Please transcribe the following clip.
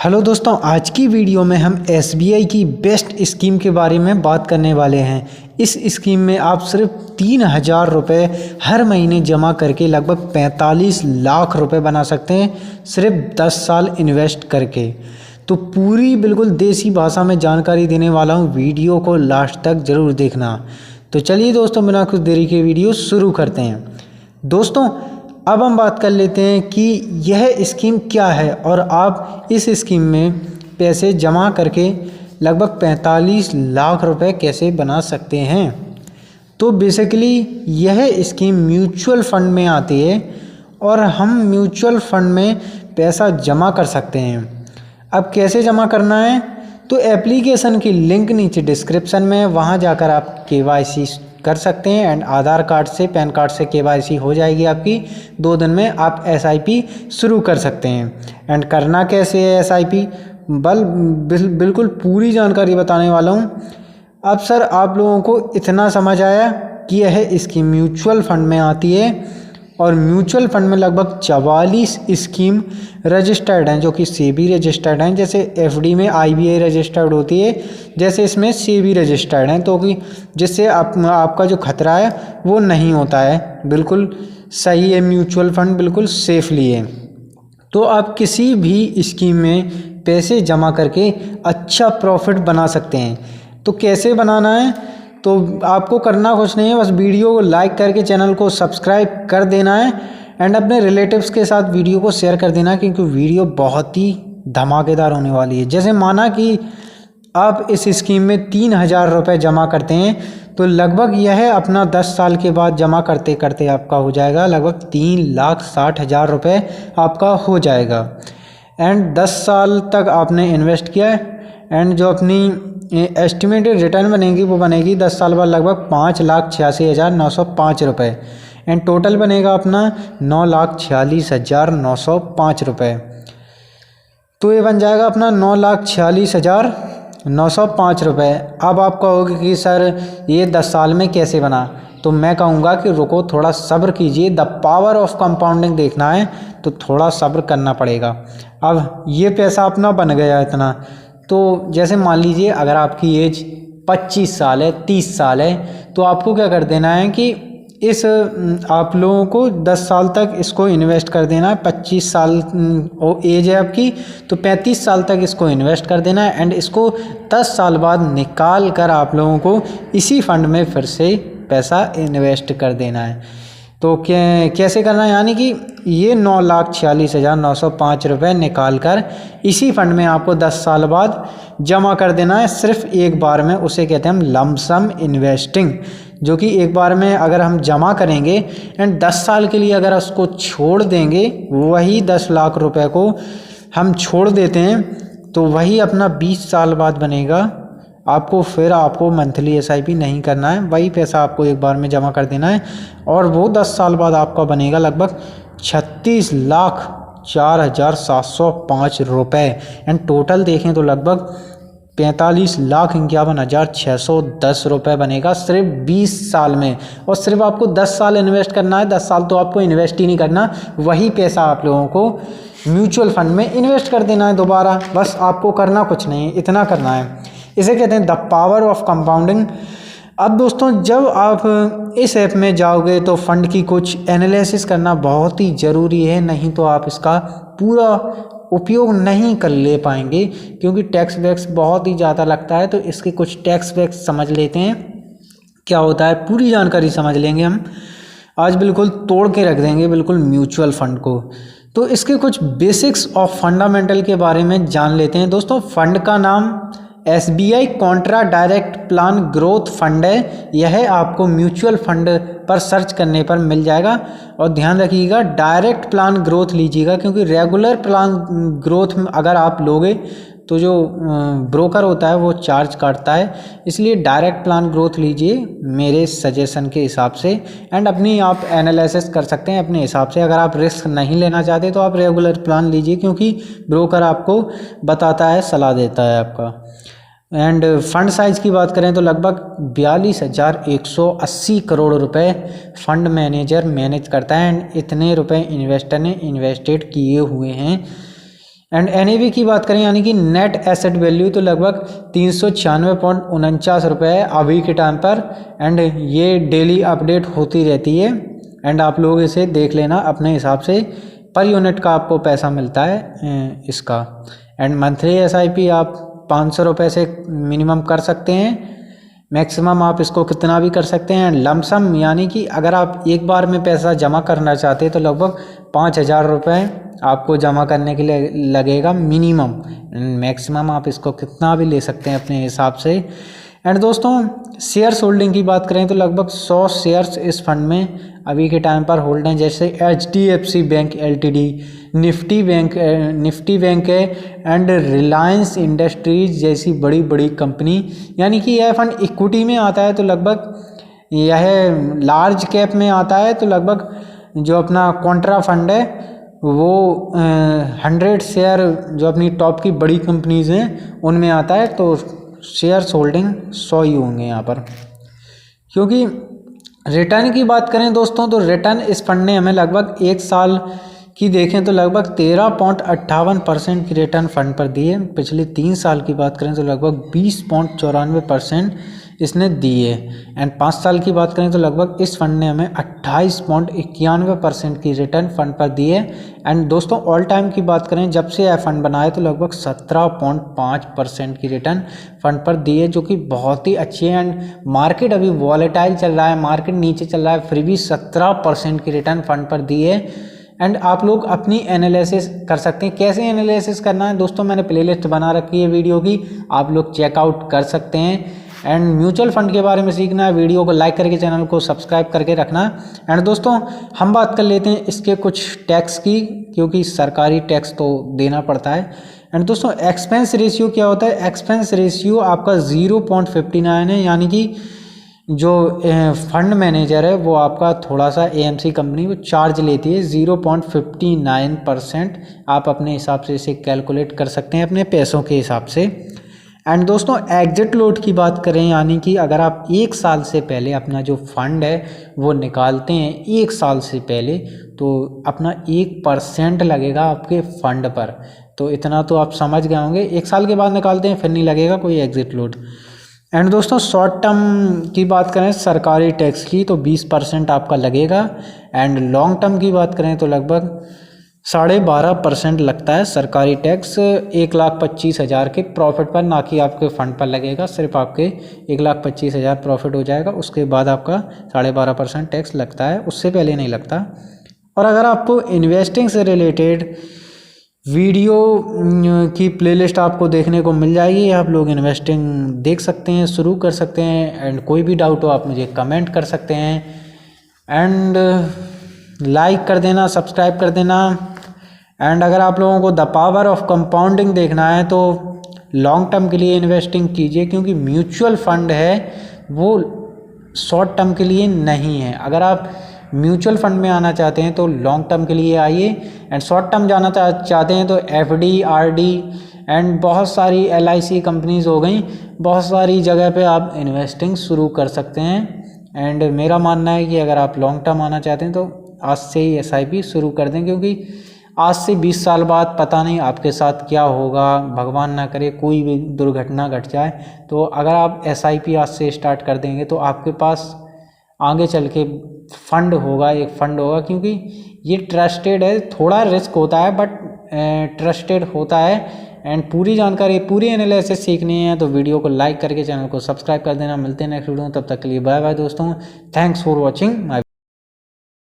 Hello दोस्तों, आज की वीडियो में हम SBI की बेस्ट स्कीम के बारे में बात करने वाले हैं। इस स्कीम में आप सिर्फ 3,000 रुपये हर महीने जमा करके लगभग 45 लाख रुपए बना सकते हैं, सिर्फ 10 साल इन्वेस्ट करके। तो पूरी बिल्कुल देसी भाषा में जानकारी देने वाला हूँ, वीडियो को लास्ट तक ज़रूर देखना। तो चलिए दोस्तों, बिना कुछ देरी के वीडियो शुरू करते हैं। दोस्तों, अब हम बात कर लेते हैं कि यह स्कीम क्या है और आप इस स्कीम में पैसे जमा करके लगभग 45 लाख रुपए कैसे बना सकते हैं। तो बेसिकली यह स्कीम म्यूचुअल फंड में आती है और हम म्यूचुअल फंड में पैसा जमा कर सकते हैं। अब कैसे जमा करना है, तो एप्लीकेशन की लिंक नीचे डिस्क्रिप्शन में, वहाँ जाकर आप KYC कर सकते हैं एंड आधार कार्ड से, पैन कार्ड से KYC हो जाएगी आपकी। 2 दिन में आप SIP शुरू कर सकते हैं। एंड करना कैसे है SIP, बिल्कुल पूरी जानकारी बताने वाला हूँ। अब सर, आप लोगों को इतना समझ आया कि यह स्कीम म्यूचुअल फंड में आती है और म्यूचुअल फंड में लगभग 44 स्कीम रजिस्टर्ड हैं, जो कि SEBI रजिस्टर्ड हैं। जैसे FD में IBI रजिस्टर्ड होती है, जैसे इसमें SEBI रजिस्टर्ड हैं, तो कि जिससे आपका जो खतरा है वो नहीं होता है। बिल्कुल सही है, म्यूचुअल फंड बिल्कुल सेफली है। तो आप किसी भी स्कीम में पैसे जमा करके अच्छा प्रॉफिट बना सकते हैं। तो कैसे बनाना है, तो आपको करना कुछ नहीं है, बस वीडियो को लाइक करके चैनल को सब्सक्राइब कर देना है एंड अपने रिलेटिव्स के साथ वीडियो को शेयर कर देना, क्योंकि वीडियो बहुत ही धमाकेदार होने वाली है। जैसे माना कि आप इस स्कीम में 3,000 रुपये जमा करते हैं, तो लगभग यह अपना 10 साल के बाद जमा करते करते आपका हो जाएगा लगभग 3,60,000 रुपये आपका हो जाएगा। एंड 10 साल तक आपने इन्वेस्ट किया है एंड जो अपनी एस्टिमेटेड रिटर्न बनेगी वो बनेगी 10 साल बाद लगभग 5,86,905 रुपये एंड टोटल बनेगा अपना 9,46,905 रुपये। तो ये बन जाएगा अपना 9,46,905 रुपये। अब आप कहोगे कि सर ये 10 साल में कैसे बना, तो मैं कहूँगा कि रुको, थोड़ा सब्र कीजिए। द पावर ऑफ कंपाउंडिंग देखना है तो थोड़ा सब्र करना पड़ेगा। अब ये पैसा अपना बन गया इतना, तो जैसे मान लीजिए अगर आपकी एज 25 साल है, 30 साल है, तो आपको क्या कर देना है कि इस आप लोगों को 10 साल तक इसको इन्वेस्ट कर देना है। 25 साल एज है आपकी, तो 35 साल तक इसको इन्वेस्ट कर देना है एंड इसको 10 साल बाद निकाल कर आप लोगों को इसी फंड में फिर से पैसा इन्वेस्ट कर देना है। तो कैसे करना है, यानी कि ये 9,46,905 रुपये निकाल कर इसी फंड में आपको 10 साल बाद जमा कर देना है, सिर्फ एक बार में। उसे कहते हैं हम लमसम इन्वेस्टिंग, जो कि एक बार में अगर हम जमा करेंगे एंड 10 साल के लिए अगर उसको छोड़ देंगे, वही 10 लाख रुपए को हम छोड़ देते हैं, तो वही अपना 20 साल बाद बनेगा। आपको मंथली SIP नहीं करना है, वही पैसा आपको एक बार में जमा कर देना है और वो 10 साल बाद आपका बनेगा लगभग 36,04,705 रुपये एंड टोटल देखें तो लगभग 45,51,610 रुपये बनेगा सिर्फ 20 साल में। और सिर्फ आपको 10 साल इन्वेस्ट करना है। 10 साल तो आपको इन्वेस्ट ही नहीं करना, वही पैसा आप लोगों को म्यूचुअल फंड में इन्वेस्ट कर देना है दोबारा। बस आपको करना कुछ नहीं, इतना करना है। इसे कहते हैं द पावर ऑफ कंपाउंडिंग। अब दोस्तों, जब आप इस ऐप में जाओगे तो फंड की कुछ एनालिसिस करना बहुत ही ज़रूरी है, नहीं तो आप इसका पूरा उपयोग नहीं कर ले पाएंगे, क्योंकि टैक्स वैक्स बहुत ही ज़्यादा लगता है। तो इसके कुछ टैक्स वैक्स समझ लेते हैं क्या होता है, पूरी जानकारी समझ लेंगे हम आज। बिल्कुल तोड़ के रख देंगे बिल्कुल म्यूचुअल फंड को। तो इसके कुछ बेसिक्स ऑफ फंडामेंटल के बारे में जान लेते हैं। दोस्तों, फंड का नाम SBI Contra direct plan growth fund है। यह आपको म्यूचुअल फंड पर सर्च करने पर मिल जाएगा। और ध्यान रखिएगा, डायरेक्ट प्लान ग्रोथ लीजिएगा, क्योंकि रेगुलर प्लान ग्रोथ में अगर आप लोगे तो जो ब्रोकर होता है वो चार्ज काटता है। इसलिए डायरेक्ट प्लान ग्रोथ लीजिए मेरे सजेशन के हिसाब से एंड अपनी आप एनालिसिस कर सकते हैं अपने हिसाब से। अगर आप रिस्क नहीं लेना चाहते तो आप रेगुलर प्लान लीजिए, क्योंकि ब्रोकर आपको बताता है, सलाह देता है आपका। एंड फंड साइज़ की बात करें तो लगभग 42,180 करोड़ रुपए फंड मैनेजर मैनेज करता है एंड इतने रुपए इन्वेस्टर ने इन्वेस्टेड किए हुए हैं। एंड NAV की बात करें यानी कि नेट एसेट वैल्यू तो लगभग 396.49 रुपये है अभी के टाइम पर। एंड ये डेली अपडेट होती रहती है एंड आप लोग इसे देख लेना अपने हिसाब से, पर यूनिट का आपको पैसा मिलता है इसका। एंड मंथली SIP आप 500 रुपये से मिनिमम कर सकते हैं, मैक्सिमम आप इसको कितना भी कर सकते हैं। लमसम यानी कि अगर आप एक बार में पैसा जमा करना चाहते हैं तो लगभग 5,000 रुपये आपको जमा करने के लिए लगेगा मिनिमम। मैक्सिमम आप इसको कितना भी ले सकते हैं अपने हिसाब से। एंड दोस्तों शेयर्स होल्डिंग की बात करें तो लगभग 100 शेयर्स इस फंड में अभी के टाइम पर होल्ड हैं, जैसे HDFC bank LTD, Nifty bank है एंड रिलायंस इंडस्ट्रीज जैसी बड़ी बड़ी कंपनी। यानी कि यह फंड इक्विटी में आता है तो लगभग यह लार्ज कैप में आता है तो लगभग जो अपना कॉन्ट्रा फंड है वो 100 शेयर जो अपनी टॉप की बड़ी कंपनीज हैं उनमें आता है, तो शेयर्स होल्डिंग 100 ही होंगे यहाँ पर। क्योंकि रिटर्न की बात करें दोस्तों तो रिटर्न इस फंड ने हमें लगभग 1 साल की देखें तो लगभग 13.58% की रिटर्न फंड पर दी है। पिछले 3 साल की बात करें तो लगभग 20.94% इसने दी है। एंड 5 साल की बात करें तो लगभग इस फंड ने हमें 28.91% की रिटर्न फंड पर दी है। एंड दोस्तों ऑल टाइम की बात करें जब से यह फंड बना है तो लगभग 17.5% की रिटर्न फंड पर दी है, जो कि बहुत ही अच्छी है। एंड मार्केट अभी वॉलेटाइल चल रहा है, मार्केट नीचे चल रहा है, फिर भी 17% की रिटर्न फंड पर दी है। एंड आप लोग अपनी एनालिसिस कर सकते हैं। कैसे एनालिसिस करना है दोस्तों, मैंने प्लेलिस्ट बना रखी है वीडियो की, आप लोग चेकआउट कर सकते हैं। एंड म्यूचुअल फंड के बारे में सीखना है, वीडियो को लाइक करके चैनल को सब्सक्राइब करके रखना। एंड दोस्तों हम बात कर लेते हैं इसके कुछ टैक्स की, क्योंकि सरकारी टैक्स तो देना पड़ता है। एंड दोस्तों एक्सपेंस रेशियो क्या होता है, एक्सपेंस रेशियो आपका 0.59 है, यानी कि जो फंड मैनेजर है वो आपका थोड़ा सा AMC कंपनी वो चार्ज लेती है 0.59%। आप अपने हिसाब से इसे कैलकुलेट कर सकते हैं अपने पैसों के हिसाब से। एंड दोस्तों एग्जिट लोड की बात करें, यानी कि अगर आप 1 साल से पहले अपना जो फंड है वो निकालते हैं 1 साल से पहले, तो अपना 1% लगेगा आपके फंड पर। तो इतना तो आप समझ गए होंगे, 1 साल के बाद निकालते हैं फिर नहीं लगेगा कोई एग्जिट लोड। एंड दोस्तों शॉर्ट टर्म की बात करें सरकारी टैक्स की तो 20% आपका लगेगा। एंड लॉन्ग टर्म की बात करें तो लगभग 12.5% लगता है सरकारी टैक्स 1,25,000 के प्रॉफिट पर, ना कि आपके फंड पर लगेगा। सिर्फ आपके 1,25,000 प्रॉफिट हो जाएगा, उसके बाद आपका 12.5% टैक्स लगता है, उससे पहले नहीं लगता। और अगर आपको इन्वेस्टिंग से रिलेटेड वीडियो की प्लेलिस्ट आपको देखने को मिल जाएगी, आप लोग इन्वेस्टिंग देख सकते हैं, शुरू कर सकते हैं। एंड कोई भी डाउट हो आप मुझे कमेंट कर सकते हैं। एंड लाइक कर देना, सब्सक्राइब कर देना। एंड अगर आप लोगों को द पावर ऑफ कंपाउंडिंग देखना है तो लॉन्ग टर्म के लिए इन्वेस्टिंग कीजिए, क्योंकि म्यूचुअल फंड है वो शॉर्ट टर्म के लिए नहीं है। अगर आप म्यूचुअल फंड में आना चाहते हैं तो लॉन्ग टर्म के लिए आइए, एंड शॉर्ट टर्म जाना चाहते हैं तो FD RD एंड बहुत सारी LIC कंपनीज हो गई, बहुत सारी जगह पे आप इन्वेस्टिंग शुरू कर सकते हैं। एंड मेरा मानना है कि अगर आप लॉन्ग टर्म आना चाहते हैं तो आज से ही SIP शुरू कर दें, क्योंकि आज से 20 साल बाद पता नहीं आपके साथ क्या होगा, भगवान ना करे कोई भी दुर्घटना घट जाए। तो अगर आप SIP आज से स्टार्ट कर देंगे तो आपके पास आगे चल के फंड होगा, एक फंड होगा, क्योंकि ये ट्रस्टेड है। थोड़ा रिस्क होता है बट ट्रस्टेड होता है। एंड पूरी जानकारी, पूरी एनालिसिस सीखनी है तो वीडियो को लाइक करके चैनल को सब्सक्राइब कर देना। मिलते हैं नेक्स्ट वीडियो, तब तक के लिए बाय बाय दोस्तों। Thanks for watching my